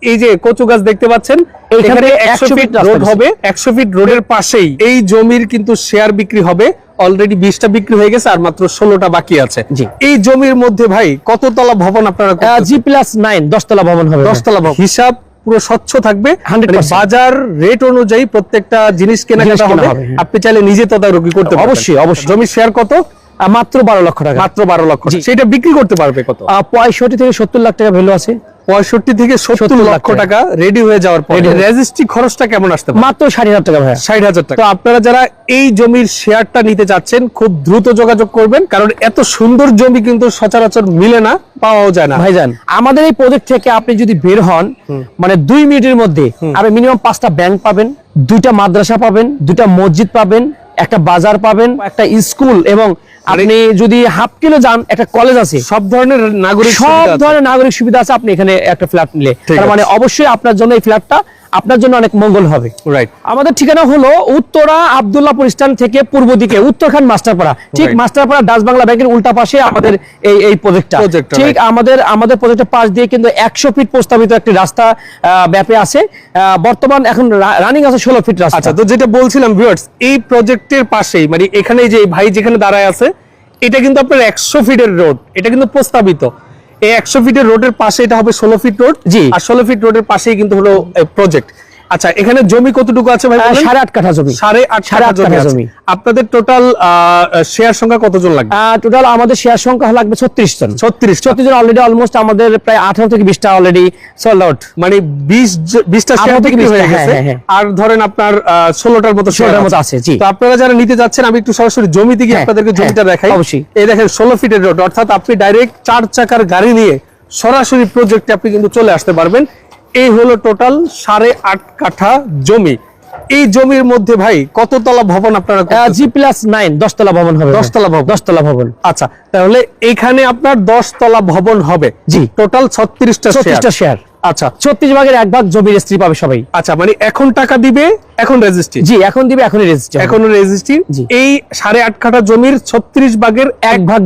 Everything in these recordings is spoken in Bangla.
এই যে কচু গাছ দেখতে পাচ্ছেন, এখানে 100 ফিট রোড হবে। 100 ফিট রোডের পাশেই এই জমির কিন্তু শেয়ার বিক্রি হবে। অলরেডি 20টা বিক্রি হয়ে গেছে, আর মাত্র 16টা বাকি আছে। এই জমির মধ্যে ভাই কততলা ভবন আপনারা? G+9 10 তলা ভবন হবে। 10 তলা ভবন। হিসাব পুরো স্বচ্ছ থাকবে, 100%। বাজার রেট অনুযায়ী প্রত্যেকটা জিনিস কেনাকাটা হবে। আপনি চাইলে নিজে তদারকি করতে পারবেন। অবশ্যই অবশ্যই। জমির শেয়ার কত? মাত্র 12 লক্ষ টাকা। মাত্র 12 লক্ষ। সেটা বিক্রি করতে পারবে কত? 65 থেকে 70 লাখ টাকা ভ্যালু আছে। 65 থেকে 70 লক্ষ টাকা রেডি হয়ে যাওয়ার পরে রেজিস্ট্রি খরচটা কেমন আসতে পারে? মাত্র 60,000 টাকা ভাই। 60,000 টাকা। তো আপনারা যারা এই জমির শেয়ারটা নিতে চাচ্ছেন, খুব দ্রুত যোগাযোগ করবেন, কারণ এত সুন্দর জমি কিন্তু সচরাচর মিলে না, পাওয়াও যায় না। ভাইজান, আমাদের এই প্রজেক্ট থেকে আপনি যদি বের হন, মানে 2 মিনিটের মধ্যে আপনি মিনিমাম 5টা ব্যাংক পাবেন, 2টা মাদ্রাসা পাবেন, 2টা মসজিদ পাবেন, একটা বাজার পাবেন, একটা স্কুল, এবং আপনি যদি হাফ কিলো যান একটা কলেজ আছে। সব ধরনের নাগরিক সুবিধা আছে আপনি এখানে একটা ফ্ল্যাট নিলে। তার মানে অবশ্যই আপনার জন্য এই ফ্ল্যাটটা আপনার জন্য অনেক মঙ্গল হবে। রাইট। আমাদের ঠিকানা হলো উত্তরা আব্দুল্লাহপুর স্ট্যান্ড থেকে পূর্ব দিকে উত্তরখান মাস্টারপাড়া। ঠিক মাস্টারপাড়া ডাচ বাংলা ব্যাংকের উল্টা পাশে আমাদের এই প্রজেক্টটা। ঠিক আমাদের প্রজেক্টের পাশ দিয়ে কিন্তু 100 ফিট প্রস্তাবিত একটি রাস্তা ব্যাপে আছে। বর্তমান এখন রানিং আছে 16 ফিট রাস্তা। আচ্ছা, তো যেটা বলছিলাম ভিউয়ার্স, এই প্রজেক্টের পাশেই, মানে এখানে যে ভাই যেখানে দাঁড়ায় আছে, এটা কিন্তু আপনার 100 ফিটের রোড। এটা কিন্তু প্রস্তাবিত। এই 100 ফিটের রোডের পাশে এটা হবে 16 ফিট রোড। জি। আর 16 ফিট রোডের পাশেই কিন্তু হলো প্রজেক্ট। আচ্ছা, এখানে জমি কতটুকু আছে ভাই? 8.5 কাঠা জমি। 8.5 কাঠা জমি। আপনাদের টোটাল শেয়ার সংখ্যা কতজন লাগবে? টোটাল আমাদের শেয়ার সংখ্যা লাগবে 36 জন। 36 জন অলরেডি অলমোস্ট আমাদের প্রায় 18 থেকে 20টা অলরেডি সোল্ড আউট। মানে 20টা শেয়ার বিক্রি হয়ে গেছে। আর ধরেন আপনার 16টার মতো আছে। জি। তো আপনারা যারা নিতে যাচ্ছেন, আমি একটু সরাসরি জমিতে গিয়ে আপনাদেরকে জমিটা দেখাই। অবশ্যই। এই দেখেন 16 ফিটের রোড, অর্থাৎ আপনি ডাইরেক্ট 4 চাকার গাড়ি নিয়ে সরাসরি প্রজেক্টে আপনি কিন্তু চলে আসতে পারবেন। এই হলো টোটাল 8.5 কাঠা জমি। এই জমির মধ্যে ভাই কততলা ভবন আপনারা? G+9 10 তলা ভবন হবে। 10 তলা ভবন। 10 তলা ভবন। আচ্ছা, তাহলে এখানে আপনার 10 তলা ভবন হবে। জি। টোটাল 36টা শেয়ার। আচ্ছা, 36 ভাগের 1 ভাগ জমি রেজিস্ট্রি পাবে সবাই। আচ্ছা, মানে এখন টাকা দিবে, এখন রেজিস্ট্রি? জি, এখন দিবে, এখনই রেজিস্ট্রি। এখনো রেজিস্ট্রি। এই 8.5 কাঠা জমির 36 ভাগের 1 ভাগ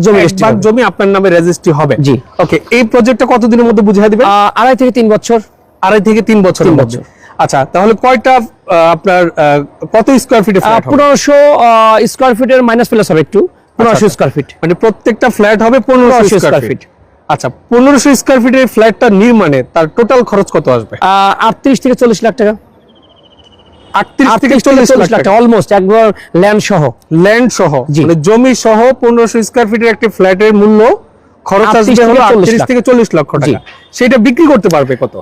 জমি আপনার নামে রেজিস্ট্রি হবে। জি। ওকে, এই প্রজেক্টটা কতদিনের মধ্যে বুঝিয়ে দিবেন? 2.5 থেকে 3 বছর। 2.5 থেকে 3 বছরের মধ্যে। আচ্ছা, তাহলে কয়টা আপনার কত স্কয়ার ফিটে ফ্ল্যাট হবে? 1500 স্কয়ার ফিটের মাইনাস প্লাস হবে একটু। 1500 স্কয়ার ফিট। মানে প্রত্যেকটা ফ্ল্যাট হবে 1500 স্কয়ার ফিট। আচ্ছা, 1500 স্কয়ার ফিটের ফ্ল্যাটটা নির্মাণে তার টোটাল খরচ কত আসবে? 38 থেকে 40 লাখ টাকা। 38 থেকে 40 লাখ টাকা অলমোস্ট একবার ল্যান্ড সহ। মানে জমি সহ 1500 স্কয়ার ফিটের একটা ফ্ল্যাটের মূল্য খরচ আসবে হলো 38 থেকে 40 লক্ষ টাকা। সেটা বিক্রি করতে পারবে কত?